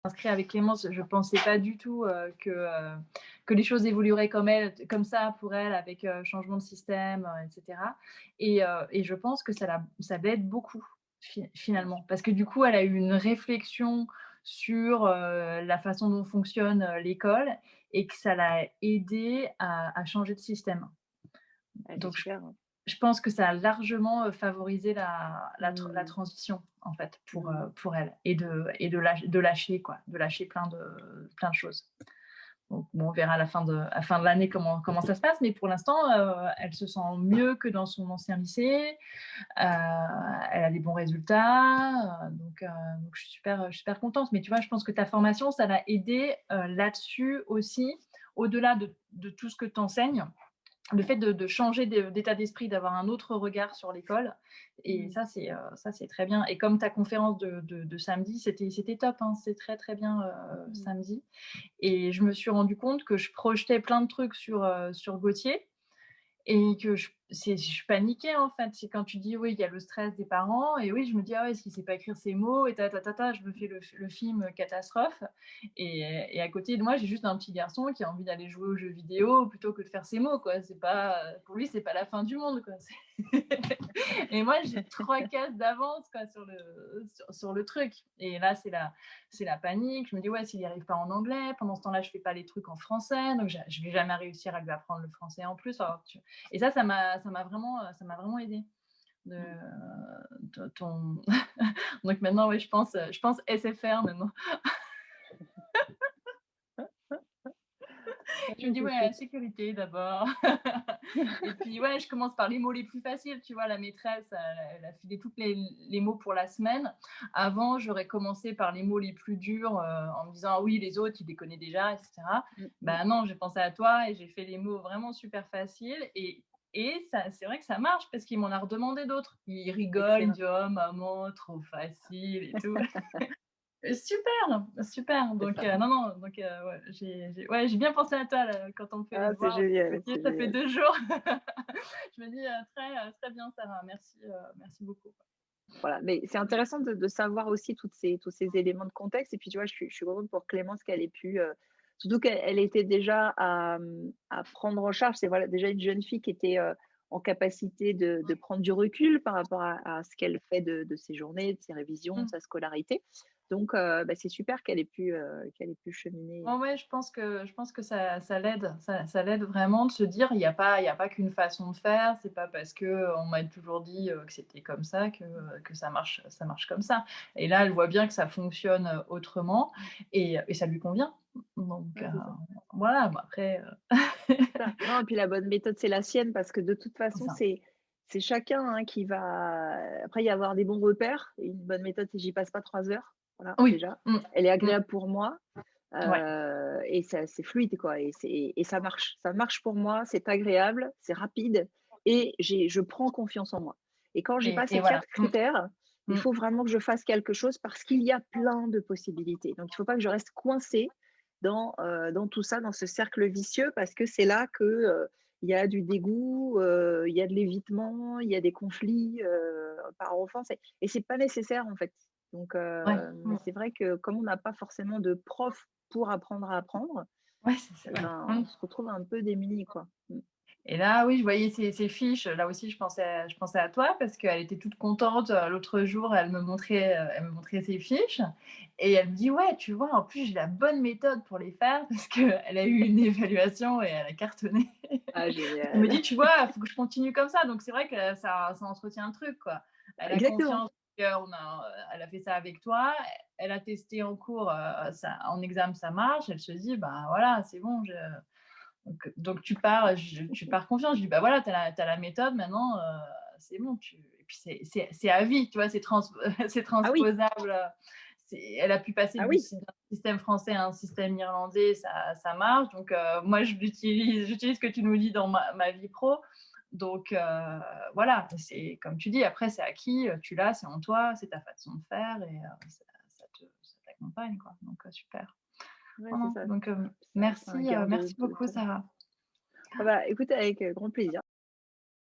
inscrit avec Clémence, je pensais pas du tout que les choses évolueraient comme ça pour elle, avec changement de système, etc. Et je pense que ça l'aide beaucoup, finalement. Parce que du coup, elle a eu une réflexion sur la façon dont fonctionne l'école et que ça l'a aidée à changer de système. Ouais, c'est Donc, super, hein. je pense que ça a largement favorisé la Mmh. transition, en fait, Mmh. pour elle et de lâcher, quoi, de lâcher plein de choses. Donc, bon, on verra à la fin de l'année comment ça se passe, mais pour l'instant, elle se sent mieux que dans son ancien lycée. Elle a des bons résultats, donc je suis super contente. Mais tu vois, je pense que ta formation, ça l'a aidée là-dessus aussi, au-delà de tout ce que tu enseignes, le fait de changer d'état d'esprit, d'avoir un autre regard sur l'école. Et Mmh. ça c'est très bien. Et comme ta conférence de samedi, c'était top, hein, c'était très très bien Mmh. samedi. Et je me suis rendu compte que je projetais plein de trucs sur Gauthier, et que je paniquais, en fait. C'est quand tu dis: «Oui, il y a le stress des parents», et oui, je me dis: «Ah ouais, est-ce qu'il sait pas écrire ses mots?» et je me fais le film catastrophe. Et à côté de moi, j'ai juste un petit garçon qui a envie d'aller jouer aux jeux vidéo plutôt que de faire ses mots, quoi. C'est pas, pour lui, c'est pas la fin du monde, quoi. Et moi, j'ai 3 cases d'avance, quoi, sur le truc. Et là, c'est la panique. Je me dis: «Ouais, s'il n'y arrive pas en anglais, pendant ce temps-là, je fais pas les trucs en français, donc je vais jamais réussir à lui apprendre le français en plus». Alors, et ça m'a vraiment aidée. De, de ton Donc maintenant, ouais, je pense SFR maintenant. Je me Ouais, dis: c'est «Ouais, chouette. sécurité d'abord». Et puis, ouais, je commence par les mots les plus faciles, tu vois? La maîtresse, elle a filé tous les mots pour la semaine. Avant, j'aurais commencé par les mots les plus durs, en me disant: «Ah oui, les autres, il les connaît déjà», et cetera. Mmh mh. Bah non, j'ai pensé à toi et j'ai fait les mots vraiment super faciles. Et ça, c'est vrai que ça marche parce qu'il m'en a redemandé d'autres. Il rigole, il me Excellent. dit: «Oh maman, trop facile et tout». Super, super. C'est Donc ça. non, non, donc ouais, j'ai bien pensé à toi là, quand on me fait Ah, c'est voir génial, OK, c'est ça fait génial. 2 jours. Je me dis, très bien Sarah, merci beaucoup. Voilà, mais c'est intéressant de savoir aussi tous ces éléments de contexte et puis, tu vois, je suis contente pour Clémence qu'elle ait pu, surtout qu'elle était déjà à prendre en charge. C'est voilà, déjà une jeune fille qui était, en capacité de prendre du recul par rapport à ce qu'elle fait de ses journées, de ses révisions, de Mmh. sa scolarité. Donc, bah, c'est super qu'elle ait pu cheminer. Ouais, ouais, je pense que ça l'aide, ça l'aide vraiment de se dire: «Il y a pas qu'une façon de faire, c'est pas parce qu'on m'a toujours dit, que c'était comme ça que ça marche comme ça». Et là, elle voit bien que ça fonctionne autrement, et ça lui convient. Donc Ouais, c'est ça. voilà, bon après, C'est ça. Non et puis la bonne méthode, c'est la sienne parce que de toute c'est façon, ça. c'est chacun, hein, qui va après y avoir des bons repères. Une bonne méthode, c'est j'y passe pas 3 heures, voilà, Oui. déjà. Mmh. Elle est Mmh. agréable pour moi, Ouais. et ça c'est fluide, quoi et ça marche. Ça marche pour moi, c'est agréable, c'est rapide et je prends confiance en moi et quand j'ai pas Et ces voilà. 4 Mmh. critères, il Mmh. faut vraiment que je fasse quelque chose parce qu'il y a plein de possibilités. Donc il faut pas que je reste coincée dans tout ça, dans ce cercle vicieux parce que c'est là que, il y a du dégoût, il y a de l'évitement, il y a des conflits, parents-enfants, et c'est pas nécessaire, en fait. Donc, Ouais. mais Mmh. c'est vrai que comme on n'a pas forcément de prof pour apprendre à apprendre, Ouais, c'est ça, et ouais. ben, Mmh. on se retrouve un peu démunis, quoi. Mmh. Et là, oui, je voyais ses fiches. Là aussi, je pensais à toi parce qu'elle était toute contente. L'autre jour, elle me montrait ses fiches et elle me dit: «Ouais, tu vois, en plus, j'ai la bonne méthode pour les faire» parce qu'elle a eu une évaluation et elle a cartonné. Ah Elle me génial! dit: «Tu vois, il faut que je continue comme ça». Donc c'est vrai que ça entretient le truc, quoi. Elle a Exactement. confiance elle a fait ça avec toi. Elle a testé en cours, ça en examen, ça marche. Elle se dit: «Bah, voilà, c'est bon, donc tu pars confiant. Je dis: «Bah, voilà, tu as la méthode maintenant, c'est bon, et puis c'est à vie, tu vois? C'est Ah oui, transposable, elle a pu passer ah du oui, sy d'un système français à un système irlandais, ça marche. Donc moi j'utilise ce que tu nous dis dans ma vie pro. Donc voilà, c'est comme tu dis, après c'est acquis, tu l'as, c'est en toi, c'est ta façon de faire, et ça t'accompagne, quoi. Donc super. ouais, c'est Vraiment, ça. donc C'est un merci, gain merci de beaucoup talent. Sarah. Ah bah, écoute avec, grand plaisir.